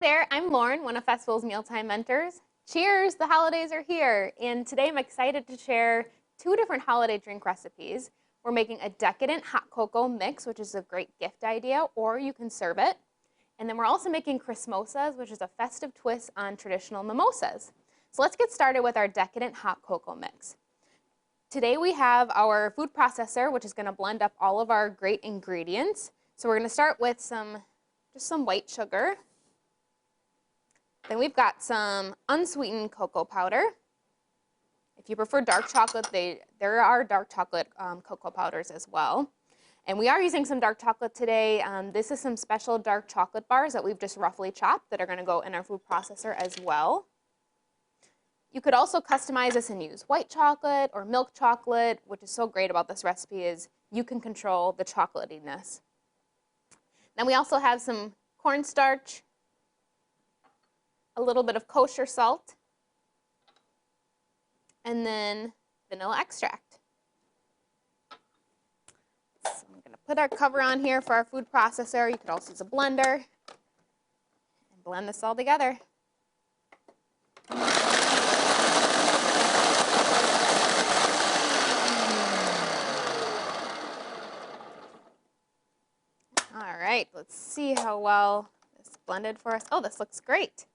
There, I'm Lauren, one of Festival's Mealtime Mentors. Cheers, the holidays are here, and today I'm excited to share two different holiday drink recipes. We're making a Decadent hot cocoa mix, which is a great gift idea, or you can serve it. And then we're also making Chrimosas, which is a festive twist on traditional mimosas. So let's get started with our Decadent hot cocoa mix. Today we have our food processor, which is going to blend up all of our great ingredients. So we're going to start with just some white sugar. Then we've got some unsweetened cocoa powder. If you prefer dark chocolate, there are dark chocolate cocoa powders as well. And we are using some dark chocolate today. This is some special dark chocolate bars that we've just roughly chopped that are going to go in our food processor as well. You could also customize this and use white chocolate or milk chocolate, which is so great about this recipe is you can control the chocolatiness. Then we also have some cornstarch, a little bit of kosher salt, and then vanilla extract. So I'm going to put our cover on here for our food processor. You could also use a blender and blend this all together. All right, let's see how well this blended for us. Oh, this looks great.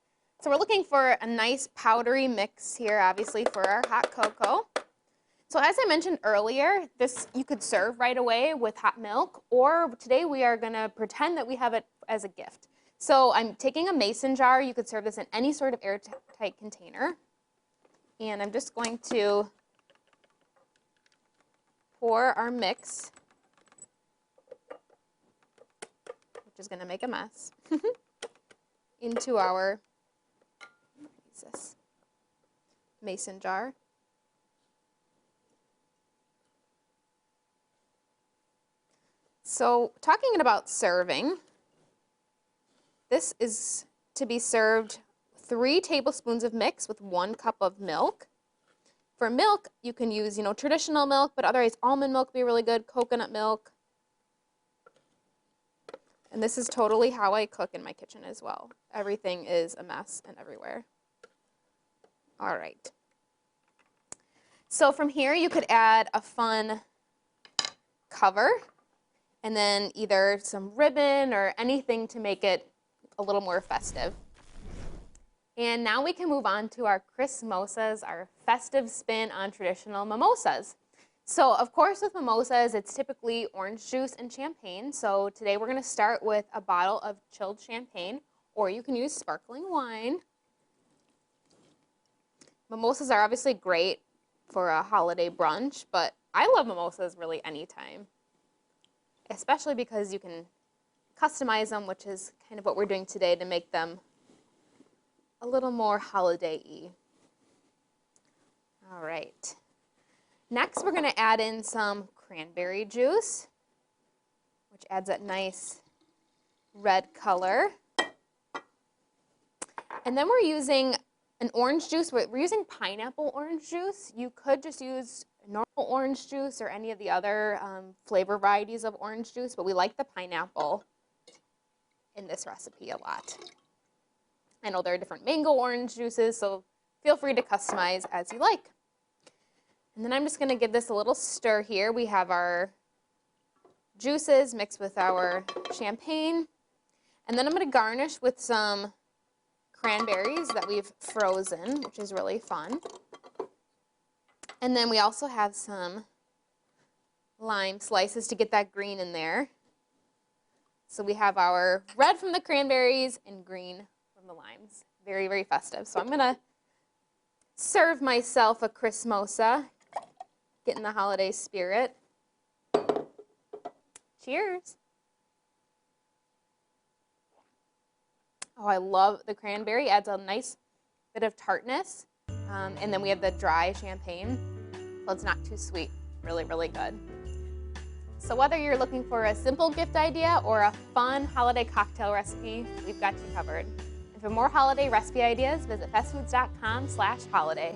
So we're looking for a nice powdery mix here, obviously, for our hot cocoa. So as I mentioned earlier, this you could serve right away with hot milk, or today we are going to pretend that we have it as a gift. So I'm taking a mason jar. You could serve this in any sort of airtight container. And I'm just going to pour our mix, which is going to make a mess, into our mason jar. So talking about serving, this is to be served 3 tablespoons of mix with 1 cup of milk. For milk, you can use, traditional milk, but otherwise almond milk would be really good, coconut milk. And this is totally how I cook in my kitchen as well. Everything is a mess and everywhere. All right. So from here, you could add a fun cover and then either some ribbon or anything to make it a little more festive. And now we can move on to our Chrimosas, our festive spin on traditional mimosas. So of course with mimosas, it's typically orange juice and champagne. So today we're going to start with a bottle of chilled champagne, or you can use sparkling wine. Mimosas are obviously great for a holiday brunch, but I love mimosas really anytime, especially because you can customize them, which is kind of what we're doing today to make them a little more holiday-y. All right. Next, we're going to add in some cranberry juice, which adds that nice red color. And then we're using an orange juice. We're using pineapple orange juice. You could just use normal orange juice or any of the other flavor varieties of orange juice, but we like the pineapple in this recipe a lot. I know there are different mango orange juices, so feel free to customize as you like. And then I'm just going to give this a little stir here. We have our juices mixed with our champagne. And then I'm going to garnish with some cranberries that we've frozen, which is really fun. And then we also have some lime slices to get that green in there. So we have our red from the cranberries and green from the limes. Very, very festive. So I'm going to serve myself a Chrymosa, get in the holiday spirit. Cheers. Oh, I love the cranberry. Adds a nice bit of tartness. And then we have the dry champagne, so it's not too sweet. Really, really good. So whether you're looking for a simple gift idea or a fun holiday cocktail recipe, we've got you covered. And for more holiday recipe ideas, visit festfoods.com/holiday.